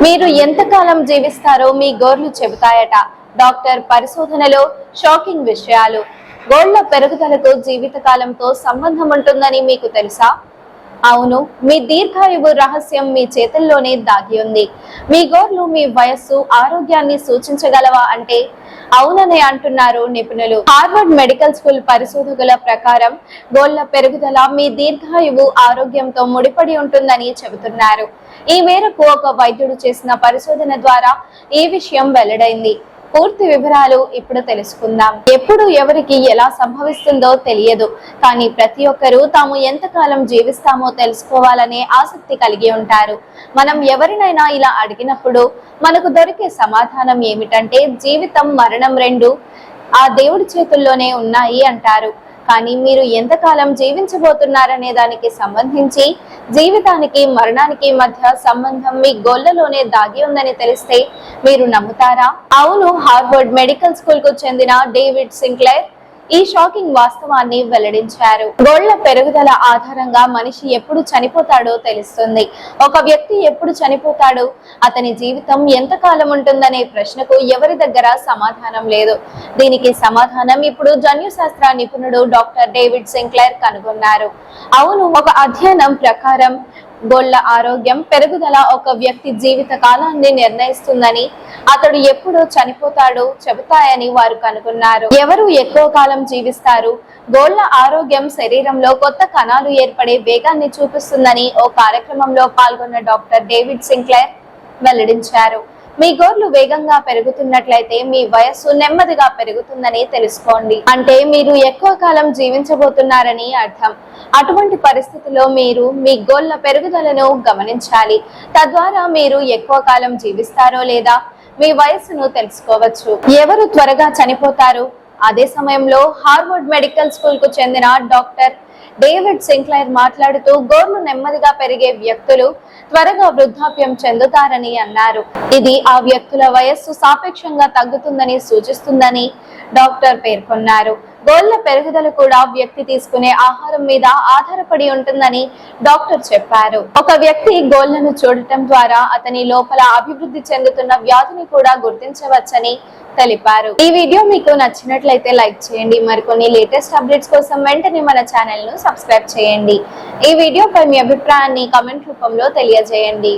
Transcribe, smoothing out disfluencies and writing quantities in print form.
మీరు ఎంతకాలం జీవిస్తారో మీ గోర్లు చెబుతాయట. డాక్టర్ పరిశోధనలో షాకింగ్ విషయాలు. గోళ్ల పెరుగుదలకు జీవితకాలంతో సంబంధం ఉంటుందని మీకు తెలుసా? అవును, మీ దీర్ఘాయువు రహస్యం మీ చేతుల్లోనే దాగి ఉంది. మీ గోర్లు మీ వయస్సు, ఆరోగ్యాన్ని సూచించగలవా అంటే అవుననే అంటున్నారు నిపుణులు. హార్వర్డ్ మెడికల్ స్కూల్ పరిశోధకుల ప్రకారం గోళ్ల పెరుగుదల మీ దీర్ఘాయువు, ఆరోగ్యంతో ముడిపడి ఉంటుందని చెబుతున్నారు. ఈ మేరకు ఒక వైద్యుడు చేసిన పరిశోధన ద్వారా ఈ విషయం వెల్లడైంది. పూర్తి వివరాలు ఇప్పుడు తెలుసుకుందాం. ఎప్పుడు ఎవరికి ఎలా సంభవిస్తుందో తెలియదు, కానీ ప్రతి ఒక్కరూ తాము ఎంతకాలం జీవిస్తామో తెలుసుకోవాలనే ఆసక్తి కలిగి ఉంటారు. మనం ఎవరినైనా ఇలా అడిగినప్పుడు మనకు దొరికే సమాధానం ఏమిటంటే జీవితం, మరణం రెండు ఆ దేవుడి చేతుల్లోనే ఉన్నాయి అంటారు. కానీ మీరు ఎంతకాలం జీవించబోతున్నారనే దానికి సంబంధించి జీవితానికి, మరణానికి మధ్య సంబంధం మీ గోళ్లలోనే దాగి ఉందని తెలిస్తే మీరు నమ్ముతారా? అవును, హార్వర్డ్ మెడికల్ స్కూల్ కు చెందిన డేవిడ్ సింక్లెర్ ఈ షాకింగ్ వాస్తవాన్ని వెల్లడించారు. గోళ్ల పెరుగుదల ఆధారంగా మనిషి ఎప్పుడు చనిపోతాడో తెలుస్తుంది. ఒక వ్యక్తి ఎప్పుడు చనిపోతాడు, అతని జీవితం ఎంతకాలం ఉంటుందనే ప్రశ్నకు ఎవరి దగ్గర సమాధానం లేదు. దీనికి సమాధానం ఇప్పుడు జన్యుశాస్త్ర నిపుణుడు డాక్టర్ డేవిడ్ సింక్లెర్ కనుగొన్నారు. అవును, ఒక అధ్యయనం ప్రకారం గోళ్ల ఆరోగ్యం, పెరుగుదల ఒక వ్యక్తి జీవిత కాలాన్ని నిర్ణయిస్తుందని, అతడు ఎప్పుడు చనిపోతాడో చెబుతాయని వారు కనుగొన్నారు. ఎవరు ఎక్కువ కాలం జీవిస్తారు? గోళ్ల ఆరోగ్యం శరీరంలో కొత్త కణాలు ఏర్పడే వేగాన్ని చూపిస్తుందని ఓ కార్యక్రమంలో పాల్గొన్న డాక్టర్ డేవిడ్ సింక్లెర్ వెల్లడించారు. మీ గోర్లు వేగంగా పెరుగుతున్నట్లయితే మీ వయస్సు నెమ్మదిగా పెరుగుతుందని తెలుసుకోండి. అంటే మీరు ఎక్కువ కాలం జీవించబోతున్నారని అర్థం. అటువంటి పరిస్థితిలో మీరు మీ గోళ్ల పెరుగుదలను గమనించాలి. తద్వారా మీరు ఎక్కువ కాలం జీవిస్తారో లేదా మీ వయస్సును తెలుసుకోవచ్చు. ఎవరు త్వరగా చనిపోతారు? అదే సమయంలో హార్వర్డ్ మెడికల్ స్కూల్ కు చెందిన డాక్టర్ డేవిడ్ సింక్లెర్ మాట్లాడుతూ గోర్లు నెమ్మదిగా పెరిగే వ్యక్తులు త్వరగా వృద్ధాప్యం చెందుతారని అన్నారు. ఇది ఆ వ్యక్తుల వయస్సు సాపేక్షంగా తగ్గుతుందని సూచిస్తుందని డాక్టర్ పేర్కొన్నారు. గోళ్ల పెరుగుదల కూడా వ్యక్తి తీసుకునే ఆహారం మీద ఆధారపడి ఉంటుందని డాక్టర్ చెప్పారు. ఒక వ్యక్తి గోళ్లను చూడటం ద్వారా అతని లోపల అభివృద్ధి చెందుతున్న వ్యాధిని కూడా గుర్తించవచ్చని తెలిపారు. ఈ వీడియో మీకు నచ్చినట్లయితే లైక్ చేయండి. మరికొన్ని లేటెస్ట్ అప్డేట్స్ కోసం వెంటనే మన ఛానల్ ను సబ్స్క్రైబ్ చేయండి. ఈ వీడియోపై మీ అభిప్రాయాన్ని కామెంట్ రూపంలో తెలియజేయండి.